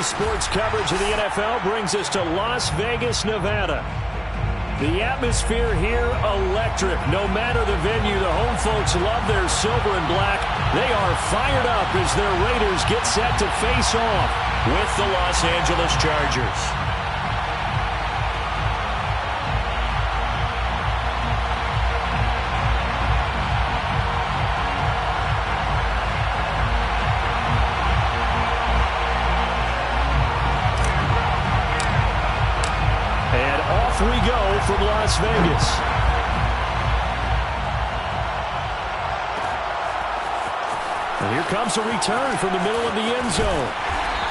sports coverage of the NFL brings us to Las Vegas, Nevada. The atmosphere here, electric. No matter the venue, the home folks love their silver and black. They are fired up as their Raiders get set to face off with the Los Angeles Chargers. We go from Las Vegas. And here comes a return from the middle of the end zone.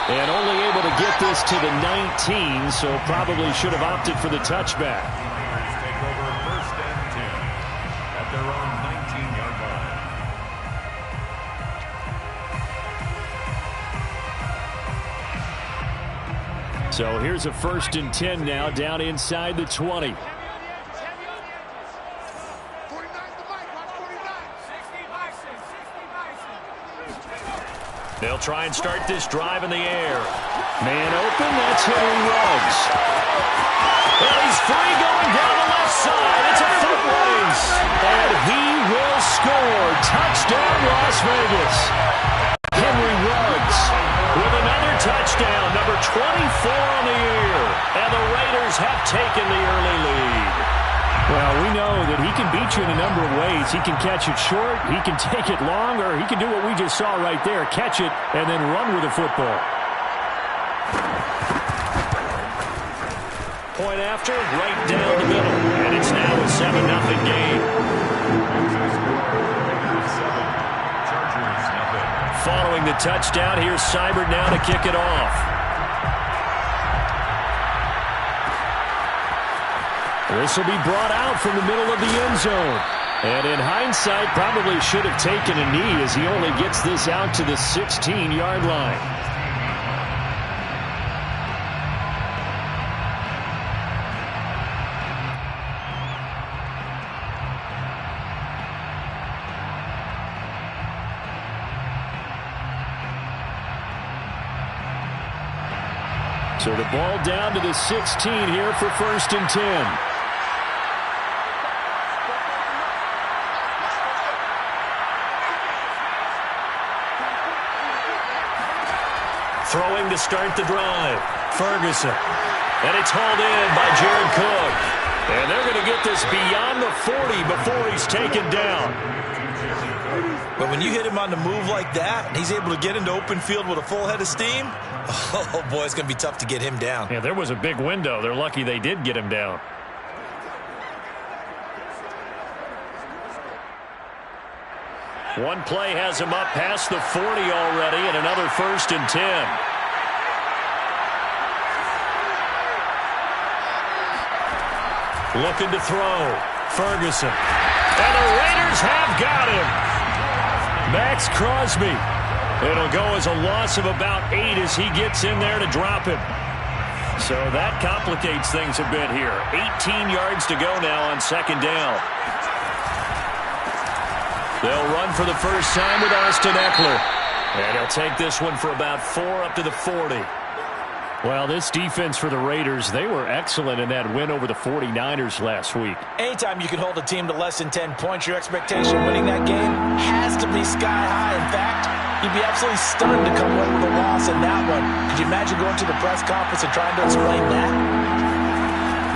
And only able to get this to the 19, so probably should have opted for the touchback. Take over first and 10 at their own 19-yard line. So here's a first and 10 now down inside the 20. They'll try and start this drive in the air. Man open, that's Henry Ruggs. Well, he's free going down the left side. It's a foot race. And he will score. Touchdown, Las Vegas. Henry Ruggs with another touchdown, number 24 on the year. And the Raiders have taken the early lead. Well, we know that he can beat you in a number of ways. He can catch it short, he can take it long, or he can do what we just saw right there, catch it and then run with the football. Point after, right down the middle. And it's now a 7-0 game. Following the touchdown, here's Seibert now to kick it off. This will be brought out from the middle of the end zone. And in hindsight, probably should have taken a knee as he only gets this out to the 16-yard line. So the ball down to the 16 here for first and 10. Throwing to start the drive. Ferguson. And it's hauled in by Jared Cook. And they're going to get this beyond the 40 before he's taken down. But when you hit him on the move like that, and he's able to get into open field with a full head of steam, oh boy, it's going to be tough to get him down. Yeah, there was a big window. They're lucky they did get him down. One play has him up past the 40 already, and another first and 10. Looking to throw. Ferguson. And the Raiders have got him. Max Crosby. It'll go as a loss of about 8 as he gets in there to drop him. So that complicates things a bit here. 18 yards to go now on second down. They'll run for the first time with Austin Eckler. And he'll take this one for about 4 up to the 40. Well, this defense for the Raiders, they were excellent in that win over the 49ers last week. Anytime you can hold a team to less than 10 points, your expectation of winning that game has to be sky high. In fact, you'd be absolutely stunned to come away with a loss in that one. Could you imagine going to the press conference and trying to explain that?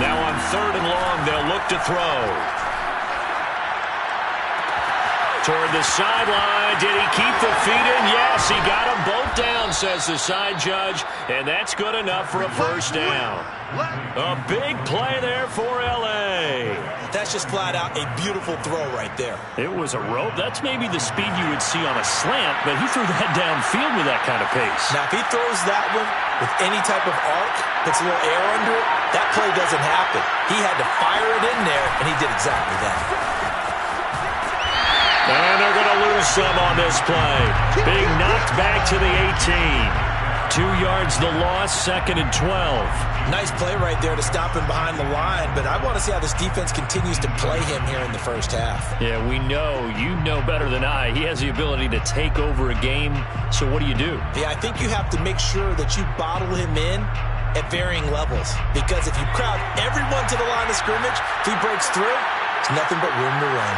Now on third and long, they'll look to throw. Toward the sideline. Did he keep the feet in? Yes, he got them both down, says the side judge. And that's good enough for a first down. A big play there for L.A. That's just flat out a beautiful throw right there. It was a rope. That's maybe the speed you would see on a slant, but he threw that downfield with that kind of pace. Now, if he throws that one with any type of arc, puts a little air under it, that play doesn't happen. He had to fire it in there, and he did exactly that. And they're going to lose some on this play. Being knocked back to the 18. 2 yards the loss, second and 12. Nice play right there to stop him behind the line, but I want to see how this defense continues to play him here in the first half. Yeah, we know. You know better than I. He has the ability to take over a game, so what do you do? Yeah, I think you have to make sure that you bottle him in at varying levels, because if you crowd everyone to the line of scrimmage, if he breaks through, it's nothing but room to run.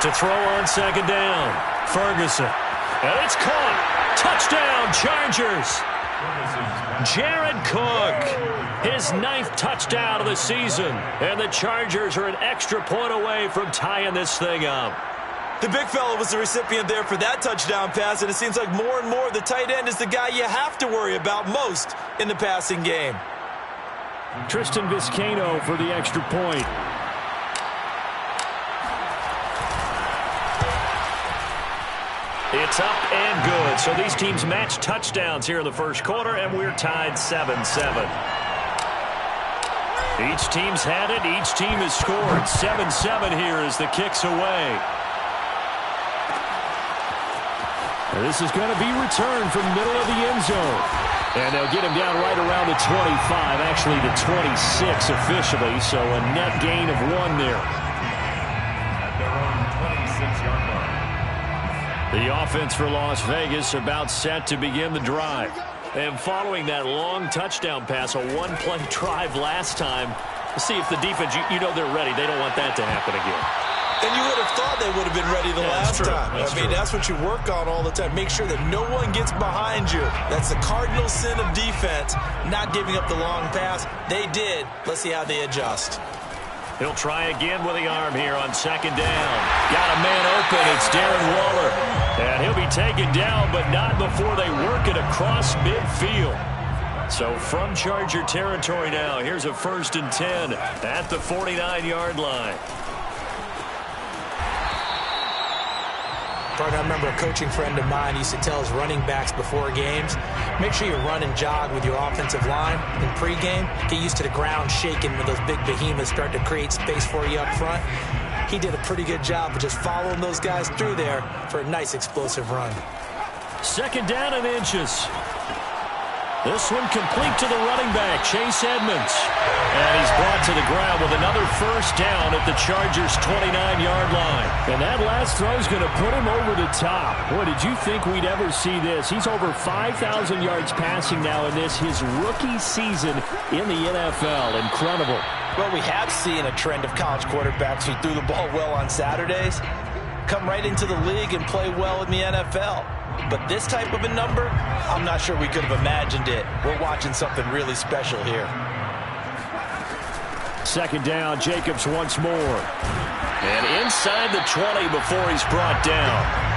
To throw on second down, Ferguson. And it's caught. Touchdown, Chargers. Jared Cook, his 9th touchdown of the season. And the Chargers are an extra point away from tying this thing up. The big fella was the recipient there for that touchdown pass, and it seems like more and more the tight end is the guy you have to worry about most in the passing game. Tristan Vizcaino for the extra point. It's up and good. So these teams match touchdowns here in the first quarter, and we're tied 7-7. Each team's had it. Each team has scored. 7-7 here as the kick's away. And this is going to be returned from middle of the end zone. And they'll get him down right around the 25, actually the 26 officially, so a net gain of 1 there. At their own 26-yard line. The offense for Las Vegas about set to begin the drive. And following that long touchdown pass, a one-play drive last time, let's see if the defense, you know they're ready. They don't want that to happen again. And you would have thought they would have been ready the last time. That's what you work on all the time. Make sure that no one gets behind you. That's the cardinal sin of defense, not giving up the long pass. They did. Let's see how they adjust. He'll try again with the arm here on second down. Got a man open. It's Darren Waller. And he'll be taken down, but not before they work it across midfield. So from Charger territory now, here's a 1st and 10 at the 49-yard line. I remember a coaching friend of mine used to tell his running backs before games, make sure you run and jog with your offensive line in pregame. Get used to the ground shaking when those big behemoths start to create space for you up front. He did a pretty good job of just following those guys through there for a nice explosive run. 2nd down and inches. This one complete to the running back, Chase Edmonds. And he's brought to the ground with another 1st down at the Chargers' 29-yard line. And that last throw is going to put him over the top. Boy, did you think we'd ever see this? He's over 5,000 yards passing now in this, his rookie season in the NFL. Incredible. Well, we have seen a trend of college quarterbacks who threw the ball well on Saturdays come right into the league and play well in the NFL. But this type of a number, I'm not sure we could have imagined it. We're watching something really special here. 2nd down, Jacobs once more. And inside the 20 before he's brought down.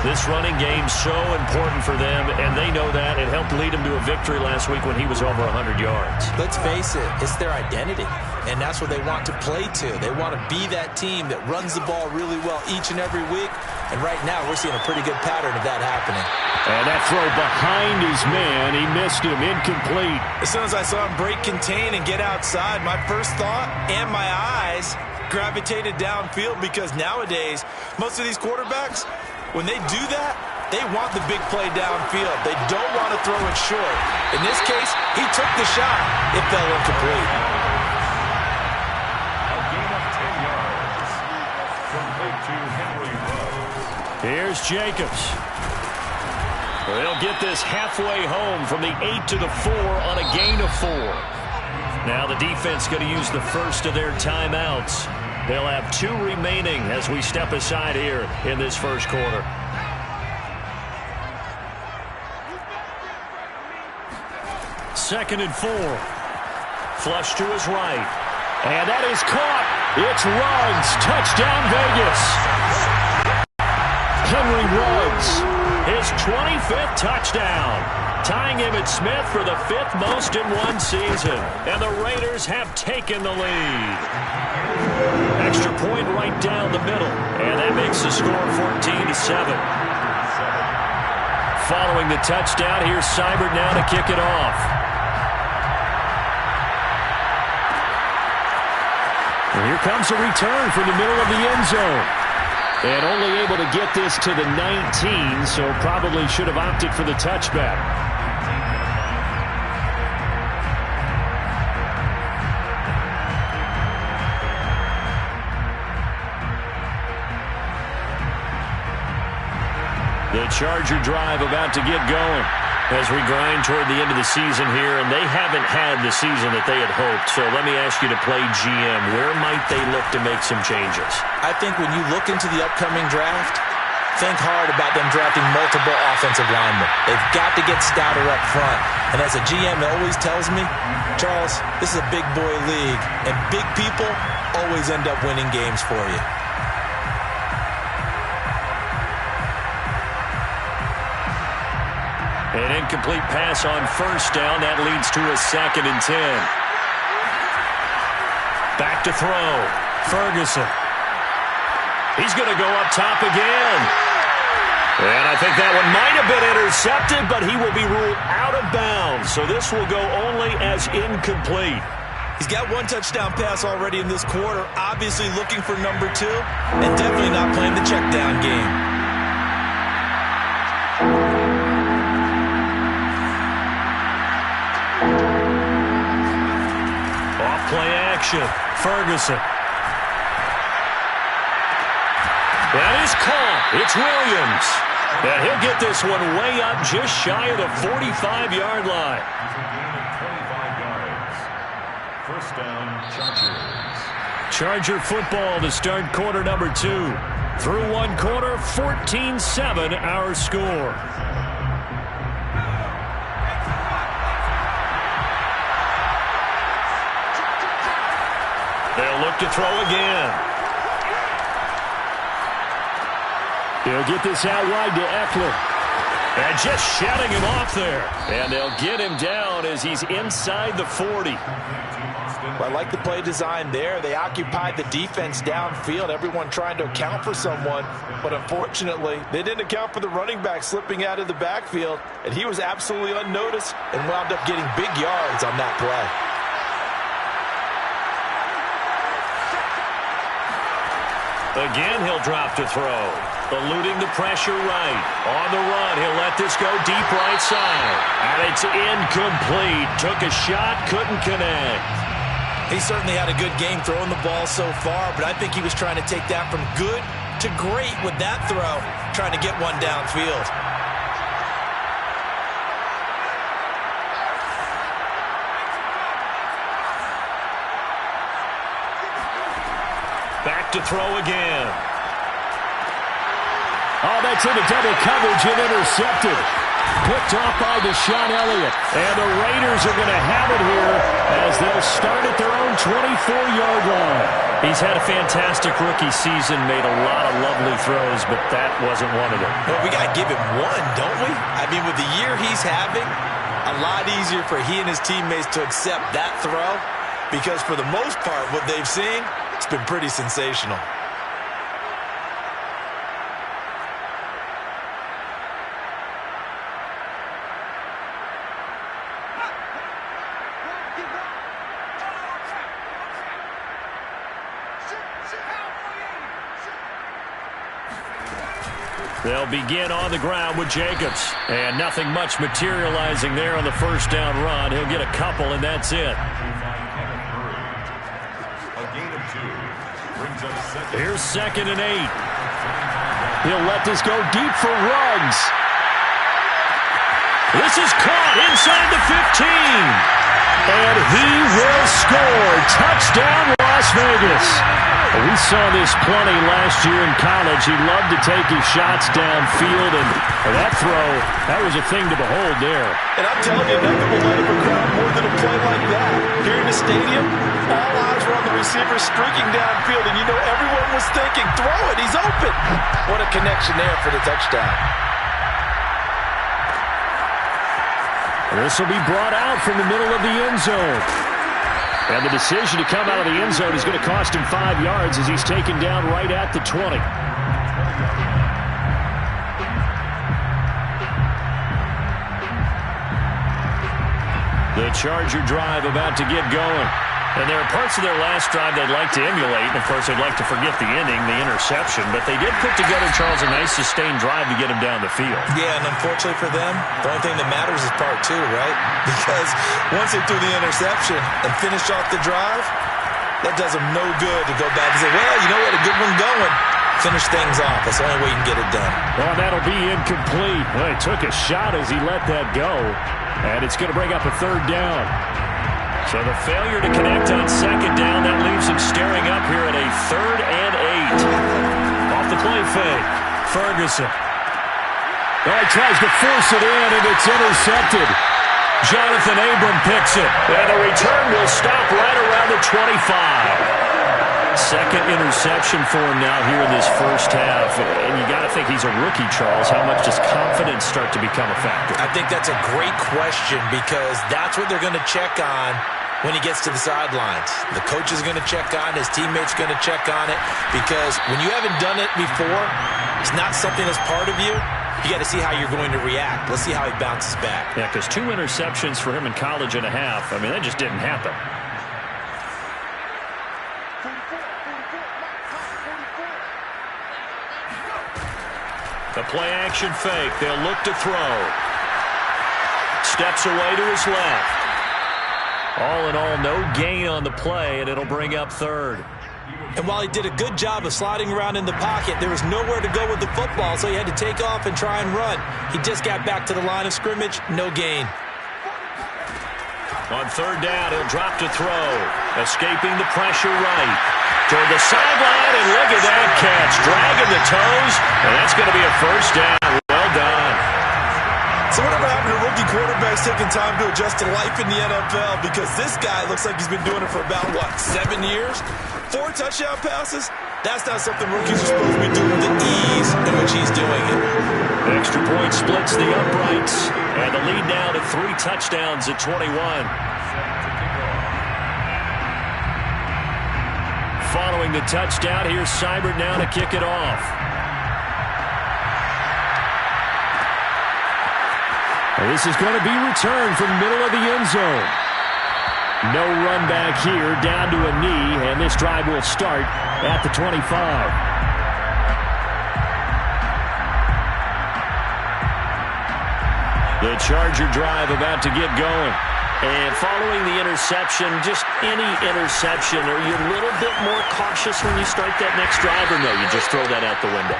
This running game's so important for them, and they know that. It helped lead him to a victory last week when he was over 100 yards. Let's face it, it's their identity, and that's what they want to play to. They want to be that team that runs the ball really well each and every week, and right now we're seeing a pretty good pattern of that happening. And that throw behind his man, he missed him, incomplete. As soon as I saw him break contain and get outside, my first thought and my eyes gravitated downfield, because nowadays, most of these quarterbacks, when they do that, they want the big play downfield. They don't want to throw it short. In this case, he took the shot. It fell incomplete. A gain of 10 yards. Complete to Henry Ruggs. Here's Jacobs. They'll get this halfway home from the 8 to the 4 on a gain of 4. Now the defense going to use the first of their timeouts. They'll have 2 remaining as we step aside here in this first quarter. Second and 4. Flush to his right. And that is caught. It's Ruggs. Touchdown, Vegas. Henry Ruggs, his 25th touchdown, tying Emmitt Smith for the 5th most in one season. And the Raiders have taken the lead. Extra point right down the middle. And that makes the score 14-7. Following the touchdown, here's Seibert now to kick it off. And here comes a return from the middle of the end zone. And only able to get this to the 19, so probably should have opted for the touchback. The Charger drive about to get going as we grind toward the end of the season here, and they haven't had the season that they had hoped. So let me ask you to play GM. Where might they look to make some changes? I think when you look into the upcoming draft, think hard about them drafting multiple offensive linemen. They've got to get stouter up front. And as a GM, it always tells me, Charles, this is a big boy league, and big people always end up winning games for you. An incomplete pass on first down. That leads to a 2nd and 10. Back to throw. Ferguson. He's going to go up top again. And I think that one might have been intercepted, but he will be ruled out of bounds. So this will go only as incomplete. He's got one touchdown pass already in this quarter, obviously looking for number 2, and definitely not playing the check down game. Play action. Ferguson. That is caught. It's Williams. And he'll get this one way up just shy of the 45-yard line. 25 yards. First down, Chargers. Charger football to start quarter number 2. Through one quarter, 14-7 our score. They'll look to throw again. He'll get this out wide to Eckler. And just shutting him off there. And they'll get him down as he's inside the 40. I like the play design there. They occupied the defense downfield, everyone trying to account for someone. But unfortunately, they didn't account for the running back slipping out of the backfield. And he was absolutely unnoticed and wound up getting big yards on that play. Again, he'll drop to throw. Eluding the pressure right. On the run, he'll let this go deep right side. And it's incomplete. Took a shot, couldn't connect. He certainly had a good game throwing the ball so far, but I think he was trying to take that from good to great with that throw, trying to get one downfield. Back to throw again. Oh, that's into double coverage and intercepted. Picked off by Deshaun Elliott. And the Raiders are going to have it here as they'll start at their own 24-yard line. He's had a fantastic rookie season, made a lot of lovely throws, but that wasn't one of them. Well, we got to give him one, don't we? I mean, with the year he's having, a lot easier for he and his teammates to accept that throw because for the most part, what they've seen, it's been pretty sensational. They'll begin on the ground with Jacobs. And nothing much materializing there on the first down run. He'll get a couple, and that's it. Here's 2nd and 8. He'll let this go deep for Ruggs. This is caught inside the 15. And he will score. Touchdown, Las Vegas. We saw this plenty last year in college. He loved to take his shots downfield, and that throw, that was a thing to behold there. And I'm telling you, nothing will light up a crowd more than a play like that. Here in the stadium, all eyes were on the receiver streaking downfield, and you know everyone was thinking, throw it, he's open. What a connection there for the touchdown. This will be brought out from the middle of the end zone. And the decision to come out of the end zone is going to cost him 5 yards as he's taken down right at the 20. The Charger drive about to get going. And there are parts of their last drive they'd like to emulate. And, of course, they'd like to forget the inning, the interception. But they did put together, Charles, a nice sustained drive to get him down the field. Yeah, and unfortunately for them, the only thing that matters is part 2, right? Because once they threw the interception and finished off the drive, that does them no good to go back and say, well, you know what, a good one going. Finish things off. That's the only way you can get it done. Well, that'll be incomplete. Well, he took a shot as he let that go. And it's going to bring up a third down. So the failure to connect on second down, that leaves him staring up here at a 3rd and 8. Off the play fake, Ferguson. Well, he tries to force it in, and it's intercepted. Jonathan Abram picks it. And the return will stop right around the 25. Second interception for him now here in this first half. And you got to think he's a rookie, Charles. How much does confidence start to become a factor? I think that's a great question because that's what they're going to check on when he gets to the sidelines. The coach is going to check on it. His teammates are going to check on it because when you haven't done it before, it's not something that's part of you. You got to see how you're going to react. Let's see how he bounces back. Yeah, because 2 interceptions for him in college and a half. I mean, that just didn't happen. The play-action fake. They'll look to throw. Steps away to his left. All in all, no gain on the play, and it'll bring up 3rd. And while he did a good job of sliding around in the pocket, there was nowhere to go with the football, so he had to take off and try and run. He just got back to the line of scrimmage. No gain. On 3rd down, he'll drop to throw. Escaping the pressure right. Toward the sideline, and look at that catch. Dragging the toes, and that's going to be a first down. Well done. So whatever happened to rookie quarterbacks taking time to adjust to life in the NFL? Because this guy looks like he's been doing it for about, 7 years? 4 touchdown passes? That's not something rookies are supposed to be doing with the ease in which he's doing it. Extra point splits the uprights, and the lead now to 3 touchdowns at 21. Following the touchdown, here's Seibert now to kick it off. And this is going to be returned from the middle of the end zone. No run back here, down to a knee, and this drive will start at the 25. The Charger drive about to get going. And following the interception, just any interception, are you a little bit more cautious when you start that next drive, or no, you just throw that out the window?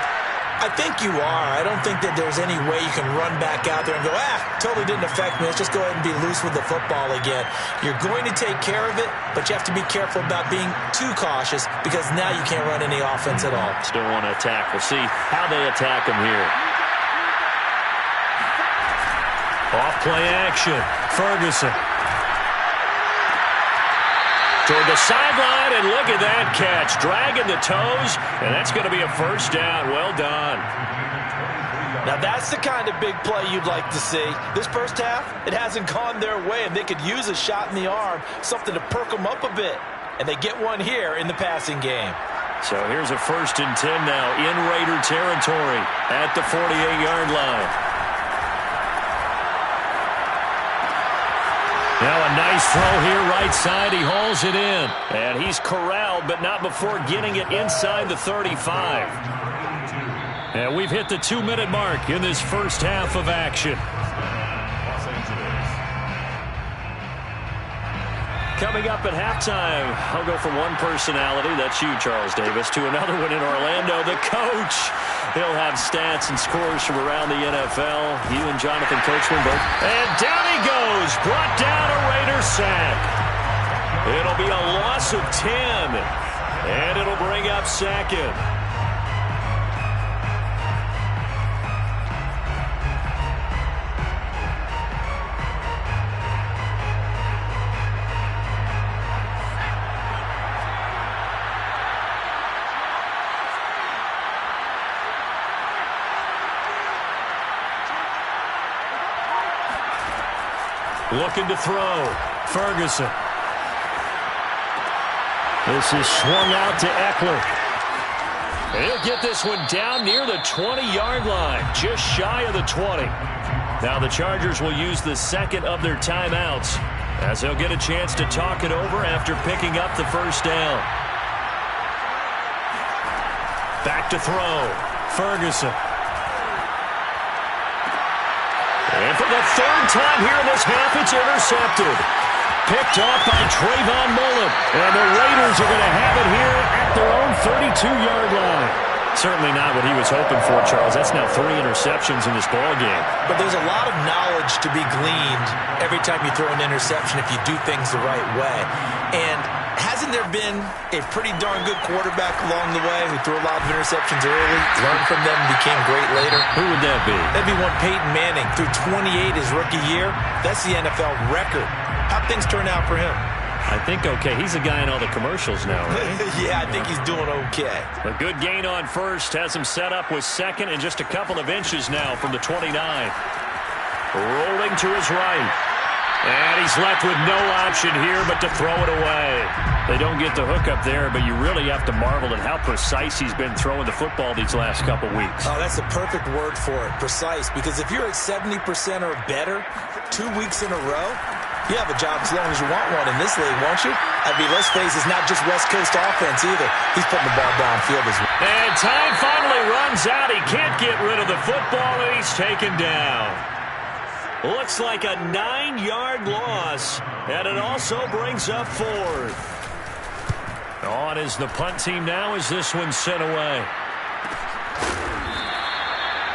I think you are. I don't think that there's any way you can run back out there and go, totally didn't affect me. Let's just go ahead and be loose with the football again. You're going to take care of it, but you have to be careful about being too cautious because now you can't run any offense at all. Still want to attack. We'll see how they attack him here. Off play action. Ferguson. Toward the sideline, and look at that catch. Dragging the toes, and that's going to be a first down. Well done. Now that's the kind of big play you'd like to see. This first half, it hasn't gone their way, and they could use a shot in the arm, something to perk them up a bit. And they get one here in the passing game. So here's a 1st and 10 now in Raider territory at the 48-yard line. Now a nice throw here right side. He hauls it in. And he's corralled, but not before getting it inside the 35. And we've hit the 2-minute mark in this first half of action. Coming up at halftime, I'll go from one personality, that's you, Charles Davis, to another one in Orlando, the coach. He'll have stats and scores from around the NFL. You and Jonathan Coachman both. And down he goes, brought down a Raider sack. It'll be a loss of 10, and it'll bring up 2nd. Looking to throw. Ferguson. This is swung out to Eckler. He'll get this one down near the 20-yard line, just shy of the 20. Now the Chargers will use the 2nd of their timeouts as they'll get a chance to talk it over after picking up the first down. Back to throw. Ferguson. And for the 3rd time here in this half, it's intercepted. Picked off by Trayvon Mullen. And the Raiders are going to have it here at their own 32-yard line. Certainly not what he was hoping for, Charles. That's now 3 interceptions in this ball game. But there's a lot of knowledge to be gleaned every time you throw an interception if you do things the right way. And hasn't there been a pretty darn good quarterback along the way who threw a lot of interceptions early, learned from them, and became great later? Who would that be? That'd be one Peyton Manning. Threw 28 his rookie year. That's the NFL record. How'd things turn out for him? I think okay. He's a guy in all the commercials now, right? Yeah, I think he's doing okay. A good gain on first has him set up with second and just a couple of inches now from the 29. Rolling to his right. And he's left with no option here but to throw it away. They don't get the hook up there, but you really have to marvel at how precise he's been throwing the football these last couple weeks. Oh, that's the perfect word for it, precise. Because if you're at 70% or better 2 weeks in a row, you have a job as long as you want one in this league, won't you? I mean, let's face it, it's not just West Coast offense either. He's putting the ball downfield as well. And time finally runs out. He can't get rid of the football, and he's taken down. Looks like a 9-yard loss, and it also brings up 4th. On is the punt team now as this one's sent away.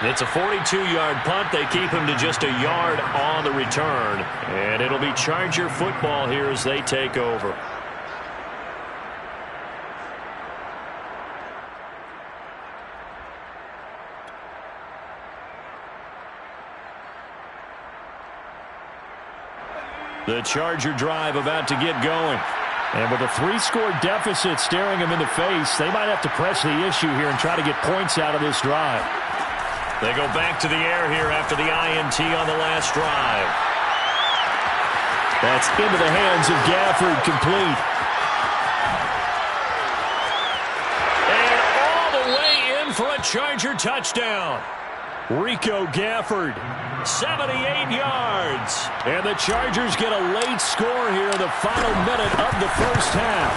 It's a 42-yard punt. They keep him to just a yard on the return. And it'll be Charger football here as they take over. The Charger drive about to get going. And with a 3-score deficit staring him in the face, they might have to press the issue here and try to get points out of this drive. They go back to the air here after the INT on the last drive. That's into the hands of Gafford, complete. And all the way in for a Charger touchdown. Rico Gafford, 78 yards. And the Chargers get a late score here in the final minute of the first half.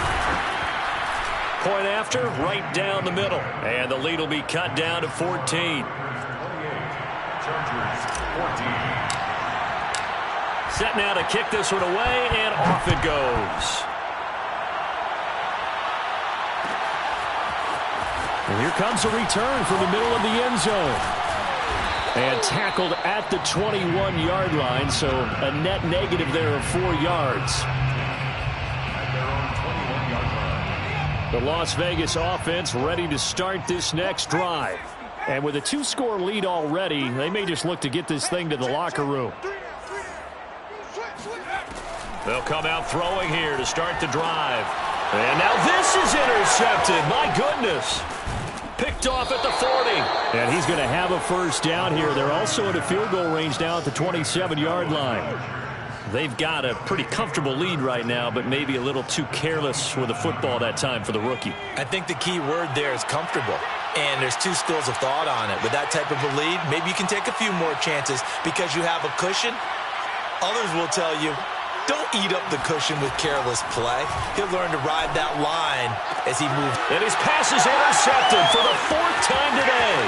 Point after, right down the middle. And the lead will be cut down to 14. Chargers 14. Set now to kick this one away, and off it goes. And here comes a return from the middle of the end zone. And tackled at the 21-yard line, so a net negative there of 4 yards. At their own 21-yard line. The Las Vegas offense ready to start this next drive. And with a 2-score lead already, they may just look to get this thing to the locker room. They'll come out throwing here to start the drive. And now this is intercepted. My goodness. Picked off at the 40. And he's going to have a first down here. They're also at a field goal range now at the 27-yard line. They've got a pretty comfortable lead right now, but maybe a little too careless with the football that time for the rookie. I think the key word there is comfortable. And there's 2 schools of thought on it. With that type of a lead, maybe you can take a few more chances because you have a cushion. Others will tell you, don't eat up the cushion with careless play. He'll learn to ride that line as he moves. And his pass is intercepted for the 4th time today.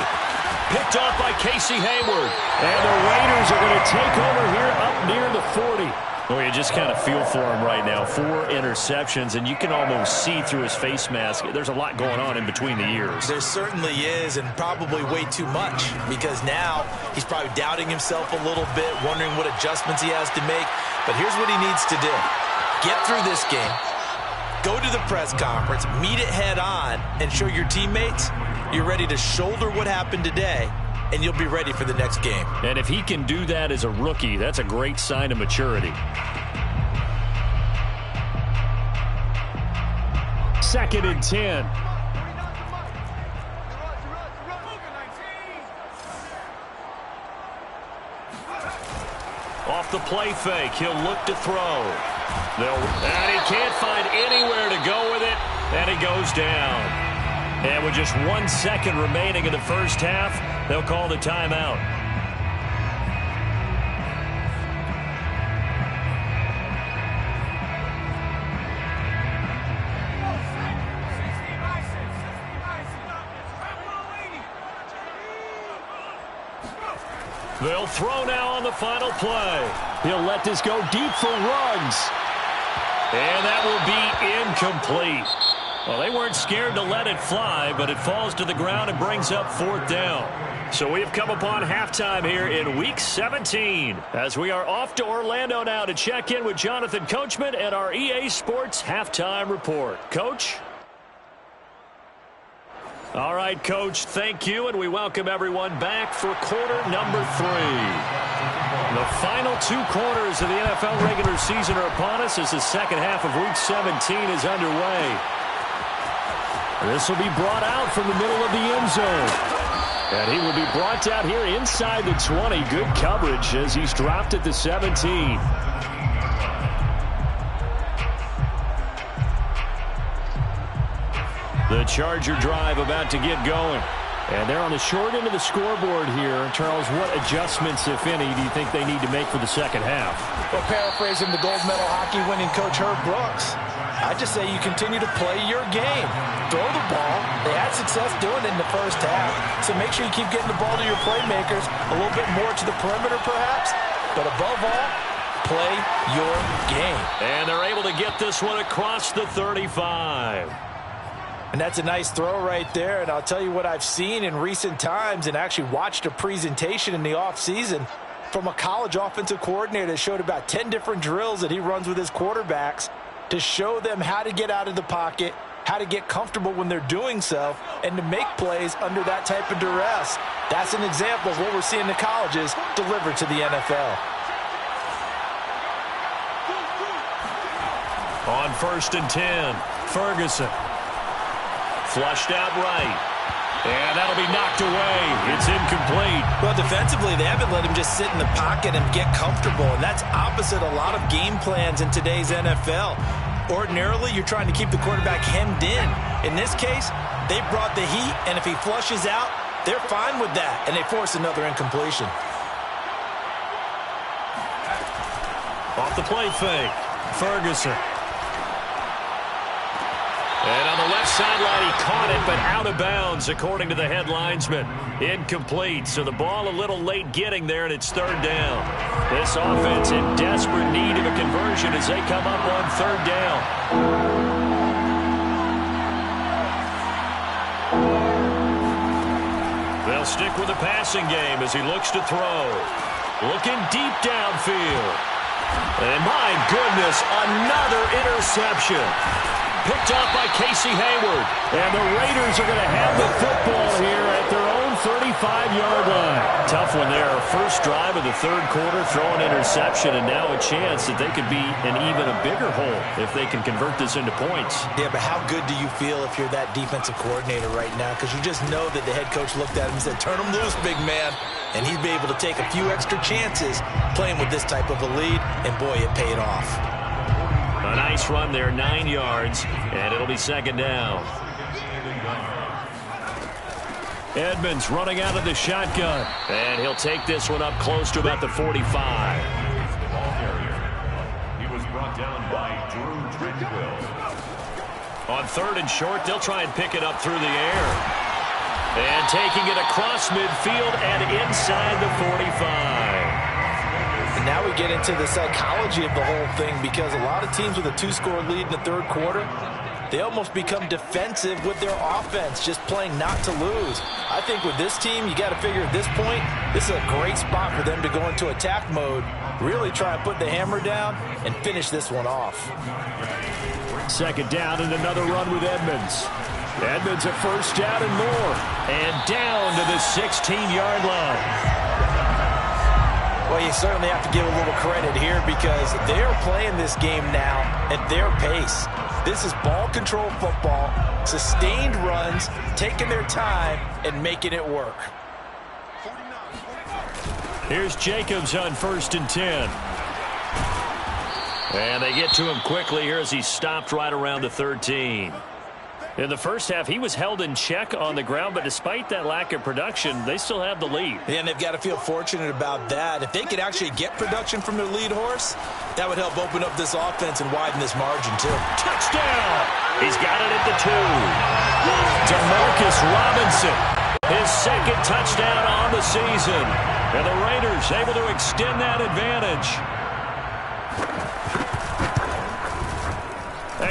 Picked off by Casey Hayward. And the Raiders are going to take over here up near the 40. Well, you just kind of feel for him right now. 4 interceptions, and you can almost see through his face mask. There's a lot going on in between the ears. There certainly is, and probably way too much, because now he's probably doubting himself a little bit, wondering what adjustments he has to make. But here's what he needs to do. Get through this game, go to the press conference, meet it head on, and show your teammates you're ready to shoulder what happened today, and you'll be ready for the next game. And if he can do that as a rookie, that's a great sign of maturity. 2nd and 10. Off the play fake, he'll look to throw. And he can't find anywhere to go with it, and he goes down. And with just 1 second remaining in the first half, they'll call the timeout. They'll throw now on the final play. He'll let this go deep for Ruggs. And that will be incomplete. Well, they weren't scared to let it fly, but it falls to the ground and brings up 4th down. So we've come upon halftime here in Week 17 as we are off to Orlando now to check in with Jonathan Coachman and our EA Sports Halftime Report. Coach? All right, Coach, thank you, and we welcome everyone back for quarter number 3. The final 2 quarters of the NFL regular season are upon us as the second half of Week 17 is underway. This will be brought out from the middle of the end zone. And he will be brought out here inside the 20. Good coverage as he's dropped at the 17. The Charger drive about to get going. And they're on the short end of the scoreboard here. Charles, what adjustments, if any, do you think they need to make for the second half? Well, paraphrasing the gold medal hockey winning coach Herb Brooks, I just say you continue to play your game. Throw the ball. They had success doing it in the first half. So make sure you keep getting the ball to your playmakers, a little bit more to the perimeter perhaps. But above all, play your game. And they're able to get this one across the 35. And that's a nice throw right there. And I'll tell you what I've seen in recent times and actually watched a presentation in the offseason from a college offensive coordinator that showed about 10 different drills that he runs with his quarterbacks to show them how to get out of the pocket, how to get comfortable when they're doing so, and to make plays under that type of duress. That's an example of what we're seeing in the colleges delivered to the NFL. On 1st and 10, Ferguson. Flushed out right. And that'll be knocked away. It's incomplete. Well, defensively, they haven't let him just sit in the pocket and get comfortable, and that's opposite a lot of game plans in today's NFL. Ordinarily, you're trying to keep the quarterback hemmed in. In this case, they brought the heat, and if he flushes out, they're fine with that, and they force another incompletion. Off the play fake, Ferguson. And on the left sideline, he caught it, but out of bounds, according to the head linesman. Incomplete, so the ball a little late getting there, and it's 3rd down. This offense in desperate need of a conversion as they come up on 3rd down. They'll stick with the passing game as he looks to throw. Looking deep downfield. And my goodness, another interception. Picked off by Casey Hayward. And the Raiders are going to have the football here at their own 35-yard line. Tough one there. First drive of the 3rd quarter, throwing interception, and now a chance that they could be in even a bigger hole if they can convert this into points. Yeah, but how good do you feel if you're that defensive coordinator right now? Because you just know that the head coach looked at him and said, turn him loose, big man. And he'd be able to take a few extra chances playing with this type of a lead, and boy, it paid off. A nice run there, 9 yards, and it'll be 2nd down. Edmonds running out of the shotgun, and he'll take this one up close to about the 45. He was brought down by Drew Tranquill. On 3rd and short, they'll try and pick it up through the air. And taking it across midfield and inside the 45. And now we get into the psychology of the whole thing, because a lot of teams with a 2-score lead in the 3rd quarter, they almost become defensive with their offense, just playing not to lose. I think with this team, you got to figure at this point, this is a great spot for them to go into attack mode, really try and put the hammer down and finish this one off. 2nd down and another run with Edmonds. Edmonds a 1st down and more. And down to the 16-yard line. Well, you certainly have to give a little credit here because they are playing this game now at their pace. This is ball control football, sustained runs, taking their time and making it work. Here's Jacobs on 1st and 10. And they get to him quickly here as he stopped right around the 13. In the first half, he was held in check on the ground, but despite that lack of production, they still have the lead. Yeah, and they've got to feel fortunate about that. If they could actually get production from their lead horse, that would help open up this offense and widen this margin, too. Touchdown! He's got it at the 2. Demarcus Robinson, his 2nd touchdown on the season. And the Raiders able to extend that advantage.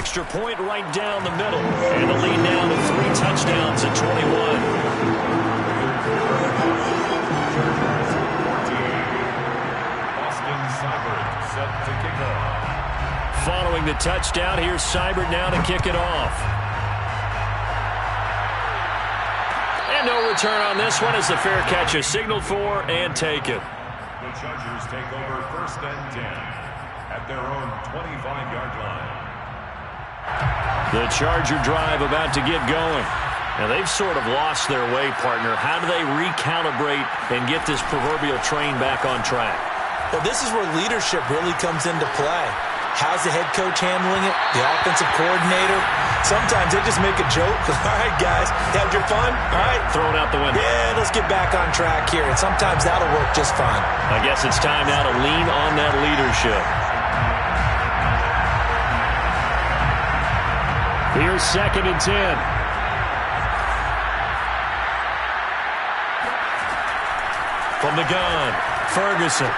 extra point right down the middle. And the lead now to 3 touchdowns at 21. Austin Seibert set to kick off. Following the touchdown, here's Seibert now to kick it off. And no return on this one as the fair catch is signaled for and taken. The Chargers take over 1st and 10 at their own 25-yard line. The Charger drive about to get going. Now, they've sort of lost their way, partner. How do they recalibrate and get this proverbial train back on track? Well, this is where leadership really comes into play. How's the head coach handling it? The offensive coordinator? Sometimes they just make a joke. All right, guys, had your fun? All right. Throw it out the window. Yeah, let's get back on track here. And sometimes that'll work just fine. I guess it's time now to lean on that leadership. Here's 2nd and 10. From the gun, Ferguson.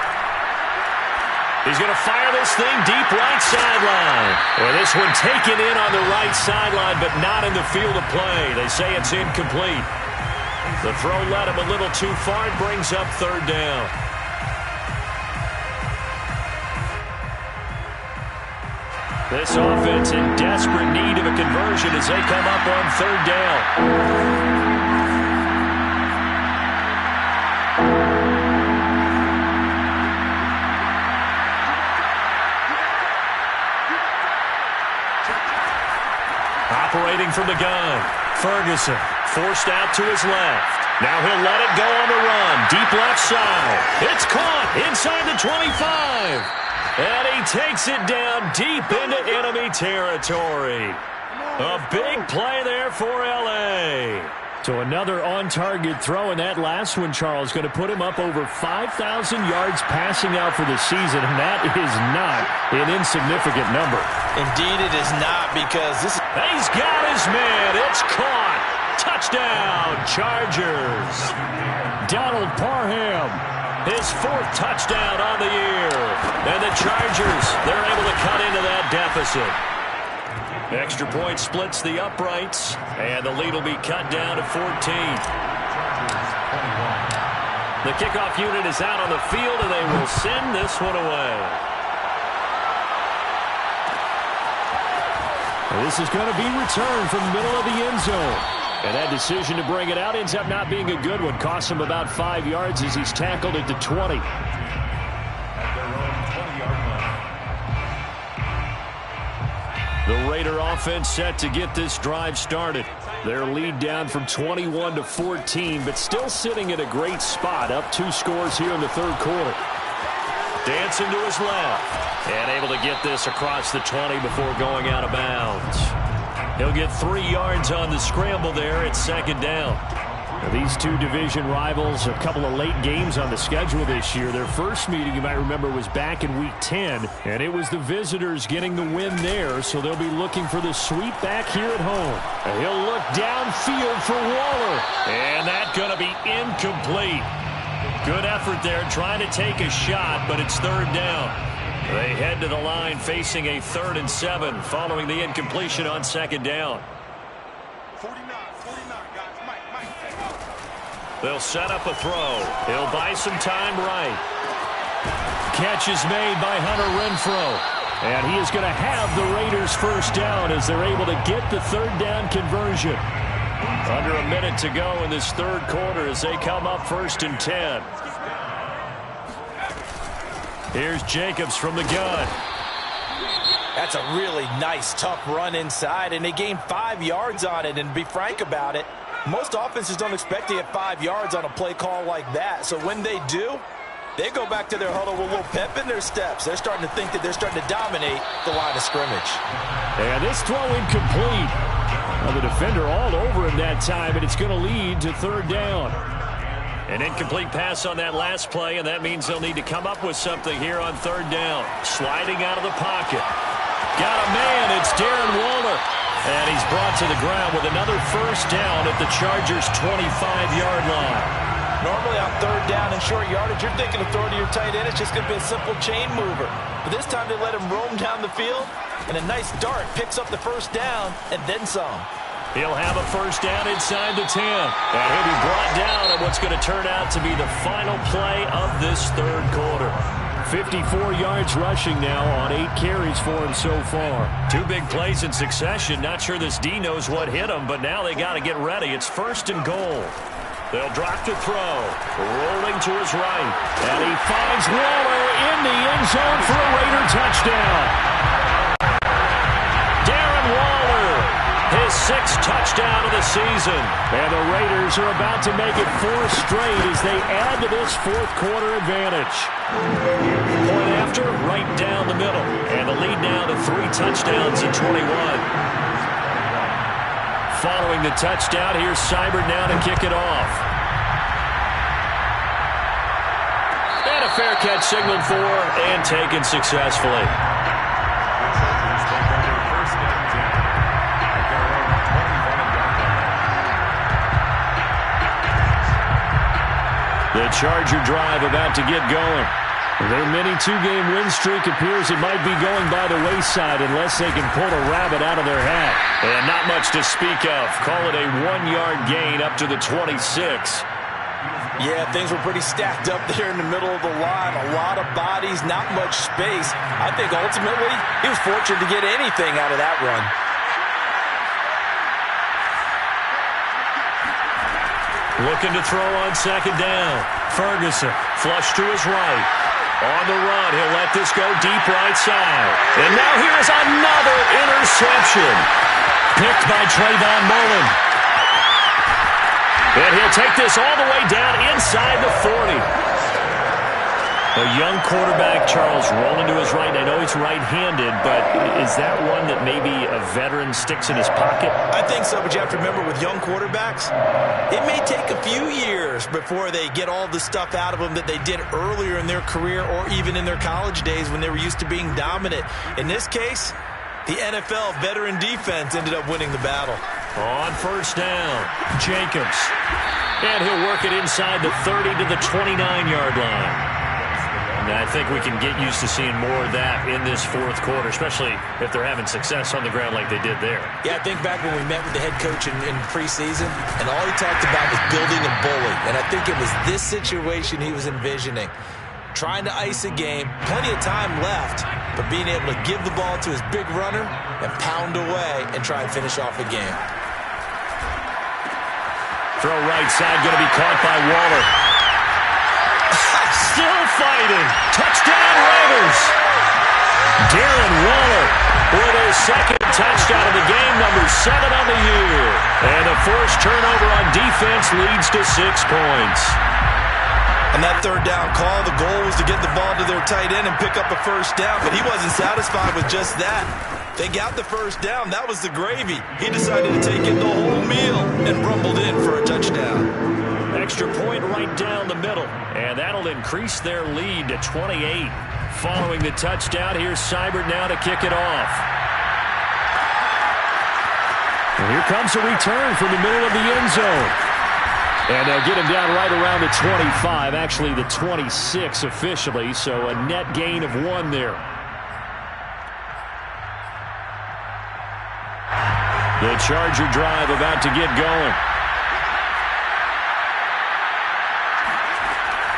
He's going to fire this thing deep right sideline. Well, this one taken in on the right sideline, but not in the field of play. They say it's incomplete. The throw led him a little too far and brings up 3rd down. This offense in desperate need of a conversion as they come up on 3rd down. Operating from the gun, Ferguson forced out to his left. Now he'll let it go on the run, deep left side. It's caught inside the 25. And he takes it down deep into enemy territory. A big play there for L.A. So another on-target throw, and that last one, Charles, going to put him up over 5,000 yards passing out for the season, and that is not an insignificant number. Indeed it is not, because this is... He's got his man. It's caught. Touchdown, Chargers. Donald Parham, his 4th touchdown on the year. And the Chargers, they're able to cut into that deficit. Extra point splits the uprights, and the lead will be cut down to 14. The kickoff unit is out on the field, and they will send this one away. This is going to be returned from the middle of the end zone. And that decision to bring it out ends up not being a good one. Costs him about 5 yards as he's tackled at the 20. At their own 20-yard line. The Raider offense set to get this drive started. Their lead down from 21 to 14, but still sitting at a great spot, up 2 scores here in the 3rd quarter. Dancing to his left, and able to get this across the 20 before going out of bounds. He'll get 3 yards on the scramble there at 2nd down. Now, these two division rivals, a couple of late games on the schedule this year. Their first meeting, you might remember, was back in Week 10, and it was the visitors getting the win there, so they'll be looking for the sweep back here at home. And he'll look downfield for Waller, and that's going to be incomplete. Good effort there, trying to take a shot, but it's 3rd down. They head to the line facing a 3rd and 7 following the incompletion on 2nd down. 49, guys. Mike. They'll set up a throw. He'll buy some time right. Catch is made by Hunter Renfrow. And he is going to have the Raiders 1st down as they're able to get the 3rd down conversion. Under a minute to go in this 3rd quarter as they come up 1st and 10. Here's Jacobs from the gun. That's a really nice, tough run inside, and they gained 5 yards on it. And to be frank about it, most offenses don't expect to get 5 yards on a play call like that. So when they do, they go back to their huddle with a little pep in their steps. They're starting to think that they're starting to dominate the line of scrimmage. And this throw incomplete. Well, the defender all over him that time, and it's going to lead to 3rd down. An incomplete pass on that last play, and that means they'll need to come up with something here on 3rd down. Sliding out of the pocket. Got a man, it's Darren Waller. And he's brought to the ground with another 1st down at the Chargers' 25-yard line. Normally on third down and short yardage, you're thinking of throwing to your tight end. It's just going to be a simple chain mover. But this time they let him roam down the field, and a nice dart picks up the first down and then some. He'll have a first down inside the 10. And he'll be brought down on what's going to turn out to be the final play of this third quarter. 54 yards rushing now on 8 carries for him so far. 2 big plays in succession. Not sure this D knows what hit him, but now they got to get ready. It's first and goal. They'll drop to throw. Rolling to his right. And he finds Waller in the end zone for a Raider touchdown. Darren Waller, his 6th touchdown of the season. And the Raiders are about to make it 4 straight as they add to this fourth quarter advantage. Point after, right down the middle. And the lead now to 3 touchdowns in 21. Following the touchdown, here's Seibert now to kick it off. And a fair catch signaled for and taken successfully. The Charger drive about to get going. Their mini 2-game win streak appears it might be going by the wayside unless they can pull a rabbit out of their hat. And not much to speak of. Call it a 1-yard gain up to the 26. Yeah, things were pretty stacked up there in the middle of the line. A lot of bodies, not much space. I think ultimately he was fortunate to get anything out of that run. Looking to throw on second down. Ferguson, flush to his right. On the run, he'll let this go deep right side. And now here's another interception. Picked by Trayvon Mullen. And he'll take this all the way down inside the 40. A young quarterback, Charles, rolling to his right. I know he's right-handed, but is that one that maybe a veteran sticks in his pocket? I think so, but you have to remember with young quarterbacks, it may take a few years before they get all the stuff out of them that they did earlier in their career or even in their college days when they were used to being dominant. In this case, the NFL veteran defense ended up winning the battle. On first down, Jacobs. And he'll work it inside the 30 to the 29-yard line. And I think we can get used to seeing more of that in this fourth quarter, especially if they're having success on the ground like they did there. Yeah, I think back when we met with the head coach in preseason, and all he talked about was building a bully. And I think it was this situation he was envisioning. Trying to ice a game, plenty of time left, but being able to give the ball to his big runner and pound away and try and finish off a game. Throw right side, going to be caught by Waller. Still fighting. Touchdown Raiders. Darren Waller with his 2nd touchdown of the game, number 7 on the year. And the first turnover on defense leads to 6 points. On that third down call, the goal was to get the ball to their tight end and pick up a first down, but he wasn't satisfied with just that. They got the first down. That was the gravy. He decided to take in the whole meal and rumbled in for a touchdown. Extra point right down the middle, and that'll increase their lead to 28. Following the touchdown, here's Seibert now to kick it off. And here comes a return from the middle of the end zone. And they'll get him down right around the 25, actually the 26 officially, so a net gain of 1 there. The Charger drive about to get going.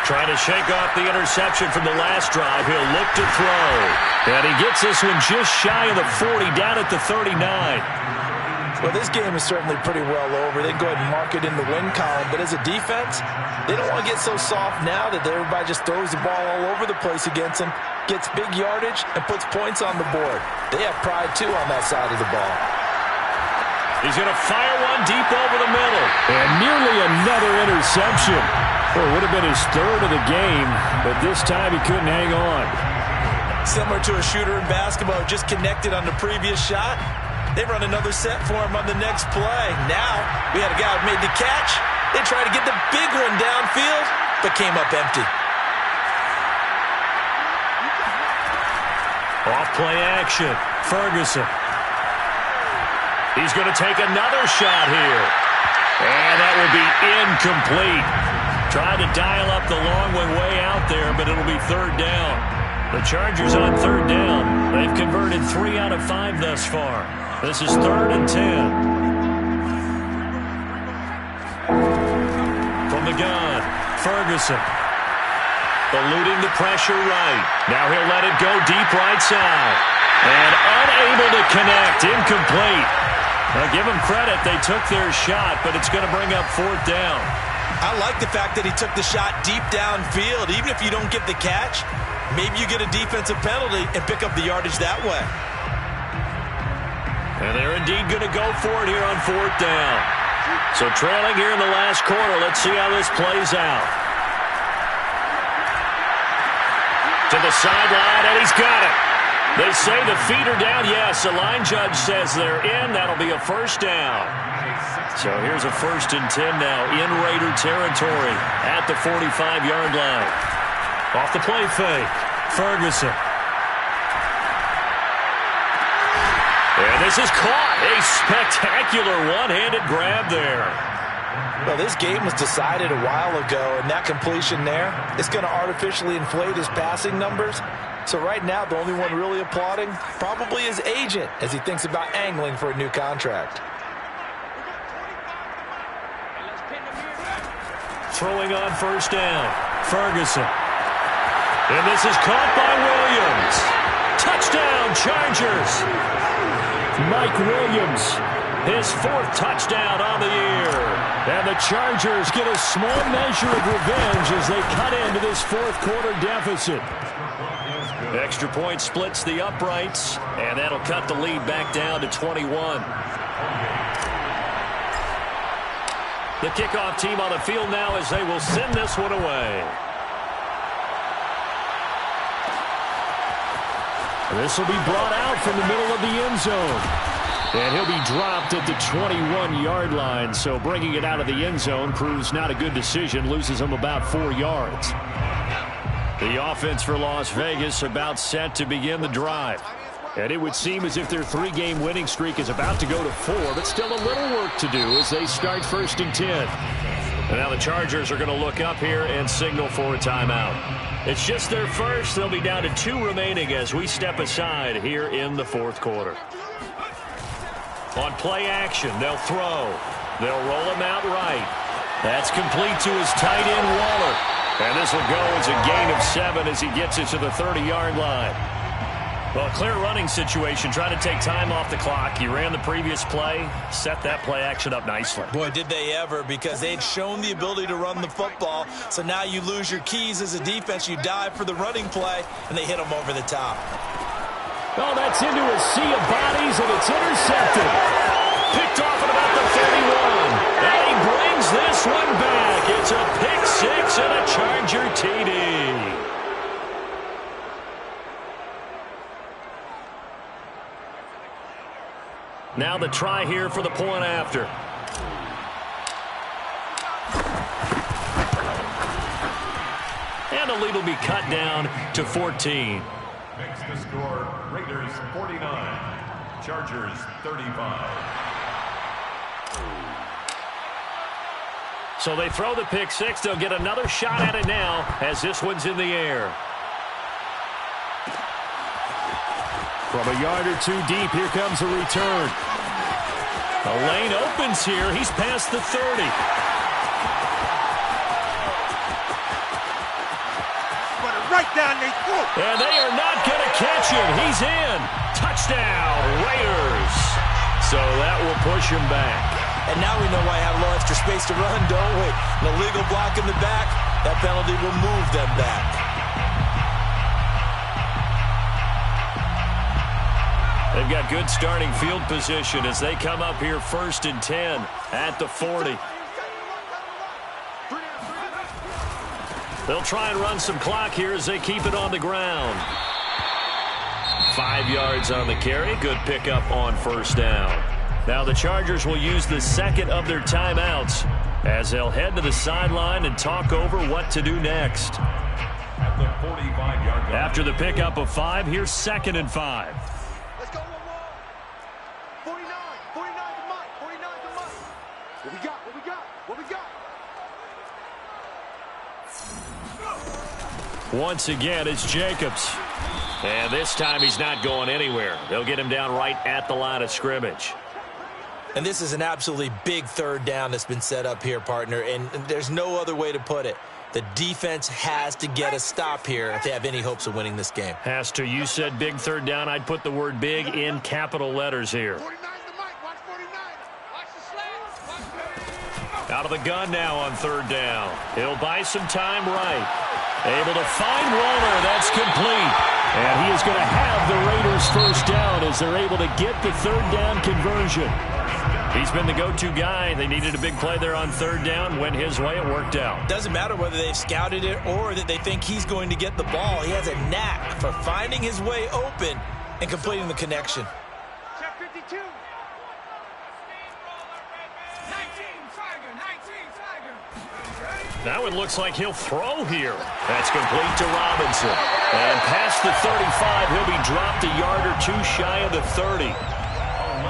Trying to shake off the interception from the last drive. He'll look to throw. And he gets this one just shy of the 40, down at the 39. Well, this game is certainly pretty well over. They go ahead and mark it in the win column. But as a defense, they don't want to get so soft now that everybody just throws the ball all over the place against them, gets big yardage, and puts points on the board. They have pride, too, on that side of the ball. He's going to fire one deep over the middle. And nearly another interception. Well, it would have been his 3rd of the game, but this time he couldn't hang on. Similar to a shooter in basketball, just connected on the previous shot. They run another set for him on the next play. Now, we had a guy who made the catch. They tried to get the big one downfield, but came up empty. Off-play action. Ferguson. He's going to take another shot here. And that will be incomplete. Tried to dial up the long one way out there, but it'll be third down. The Chargers on third down. They've converted 3 out of 5 thus far. This is 3rd and 10. From the gun, Ferguson. Eluding the pressure right. Now he'll let it go deep right side. And unable to connect. Incomplete. Now give them credit. They took their shot, but it's going to bring up 4th down. I like the fact that he took the shot deep downfield. Even if you don't get the catch, maybe you get a defensive penalty and pick up the yardage that way. And they're indeed going to go for it here on 4th down. So trailing here in the last quarter. Let's see how this plays out. To the sideline, and he's got it. They say the feet are down. Yes, the line judge says they're in. That'll be a 1st down. So here's a 1st and 10 now in Raider territory at the 45-yard line. Off the play fake, Ferguson. And this is caught. A spectacular one-handed grab there. Well, this game was decided a while ago, and that completion there is going to artificially inflate his passing numbers. So right now, the only one really applauding probably his agent as he thinks about angling for a new contract. Throwing on 1st down, Ferguson. And this is caught by Williams. Touchdown, Chargers. Mike Williams, his 4th touchdown on the year. And the Chargers get a small measure of revenge as they cut into this 4th quarter deficit. Extra point splits the uprights, and that'll cut the lead back down to 21. The kickoff team on the field now as they will send this one away. This will be brought out from the middle of the end zone. And he'll be dropped at the 21-yard line. So bringing it out of the end zone proves not a good decision. Loses him about 4 yards. The offense for Las Vegas about set to begin the drive. And it would seem as if their 3-game winning streak is about to go to 4, but still a little work to do as they start 1st and 10. And now the Chargers are going to look up here and signal for a timeout. It's just their first. They'll be down to 2 remaining as we step aside here in the 4th quarter. On play action, they'll throw. They'll roll him out right. That's complete to his tight end, Waller. And this will go as a gain of 7 as he gets it to the 30-yard line. Well, a clear running situation, trying to take time off the clock. He ran the previous play, set that play action up nicely. Boy, did they ever, because they'd shown the ability to run the football. So now you lose your keys as a defense. You dive for the running play, and they hit them over the top. Oh, that's into a sea of bodies, and it's intercepted. Picked off at about the 31. And he brings this one back. It's a pick 6 and a Charger TD. Now the try here for the point after. And the lead will be cut down to 14. Makes the score Raiders 49, Chargers 35. So they throw the pick 6. They'll get another shot at it now as this one's in the air. From a yard or 2 deep, here comes a return. The lane opens here. He's past the 30. Right down their throat. And they are not going to catch him. He's in. Touchdown, Raiders. So that will push him back. And now we know why I have a little extra space to run, don't we? An illegal block in the back. That penalty will move them back. They've got good starting field position as they come up here 1st and 10 at the 40. They'll try and run some clock here as they keep it on the ground. 5 yards on the carry. Good pickup on 1st down. Now the Chargers will use the second of their timeouts as they'll head to the sideline and talk over what to do next. At the 45-yard line. After the pickup of 5, here's 2nd and 5. Let's go, 49 to Mike. 49 to Mike. What we got? What we got? What we got? Once again, it's Jacobs. And this time he's not going anywhere. They'll get him down right at the line of scrimmage. And this is an absolutely big third down that's been set up here, partner, and there's no other way to put it. The defense has to get a stop here if they have any hopes of winning this game. Has to. You said big third down. I'd put the word big in capital letters here. Out of the gun now on third down. He'll buy some time right. Able to find Waller. That's complete. And he is going to have the Raiders first down as they're able to get the third down conversion. He's been the go-to guy. They needed a big play there on third down. Went his way. It worked out. Doesn't matter whether they've scouted it or that they think he's going to get the ball. He has a knack for finding his way open and completing the connection. Check 52. Now it looks like he'll throw here. That's complete to Robinson. And past the 35, he'll be dropped a yard or two shy of the 30.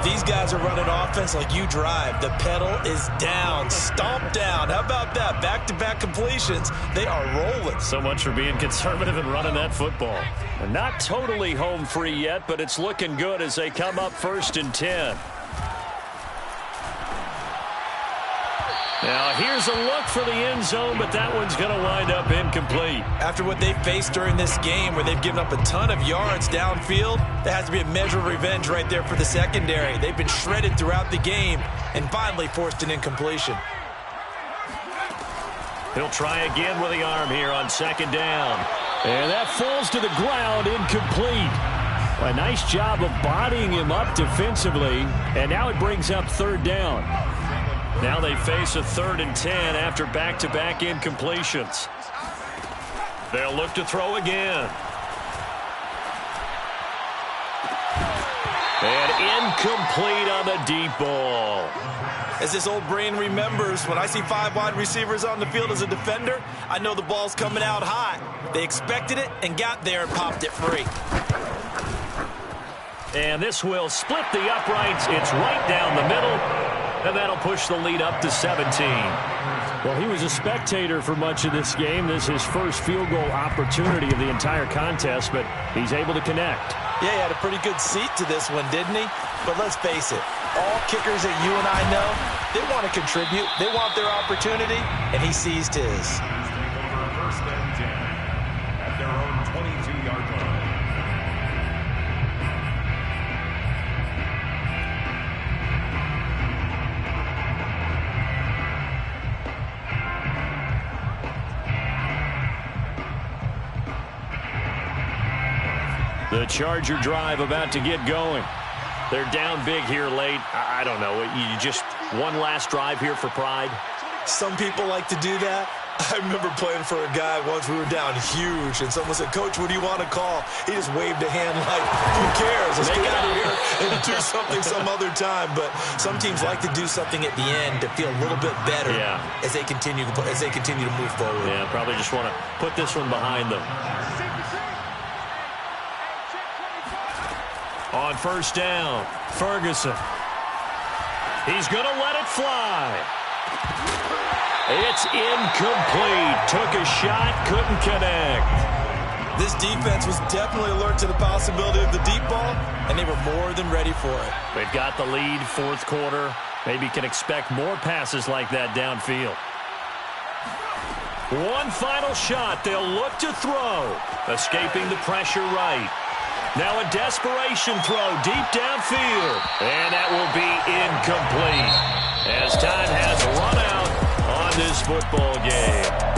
These guys are running offense like you drive. The pedal is down, stomped down. How about that? Back-to-back completions. They are rolling. So much for being conservative and running that football. And not totally home free yet, but it's looking good as they come up 1st and 10. Now, here's a look for the end zone, but that one's going to wind up incomplete. After what they faced during this game where they've given up a ton of yards downfield, there has to be a measure of revenge right there for the secondary. They've been shredded throughout the game and finally forced an incompletion. He'll try again with the arm here on 2nd down. And that falls to the ground, incomplete. A nice job of bodying him up defensively, and now it brings up 3rd down. Now they face a 3rd and 10 after back-to-back incompletions. They'll look to throw again. And incomplete on the deep ball. As this old brain remembers, when I see 5 wide receivers on the field as a defender, I know the ball's coming out high. They expected it and got there and popped it free. And this will split the uprights. It's right down the middle. And that'll push the lead up to 17. Well, he was a spectator for much of this game. This is his first field goal opportunity of the entire contest, but he's able to connect. Yeah, he had a pretty good seat to this one, didn't he? But let's face it, all kickers that you and I know, they want to contribute. They want their opportunity, and he seized his. Take over 1st and 10 at their own 22-yard line. The Charger drive about to get going. They're down big here late. I don't know. You just one last drive here for pride? Some people like to do that. I remember playing for a guy once. We were down huge, and someone said, "Coach, what do you want to call?" He just waved a hand like, "Who cares? Let's get out of here and do something some other time." But some teams like to do something at the end to feel a little bit better as they continue to move forward. Yeah, probably just want to put this one behind them. On 1st down, Ferguson. He's going to let it fly. It's incomplete. Took a shot, couldn't connect. This defense was definitely alert to the possibility of the deep ball, and they were more than ready for it. They've got the lead, 4th quarter. Maybe can expect more passes like that downfield. One final shot. They'll look to throw. Escaping the pressure right. Now a desperation throw deep downfield. And that will be incomplete as time has run out on this football game.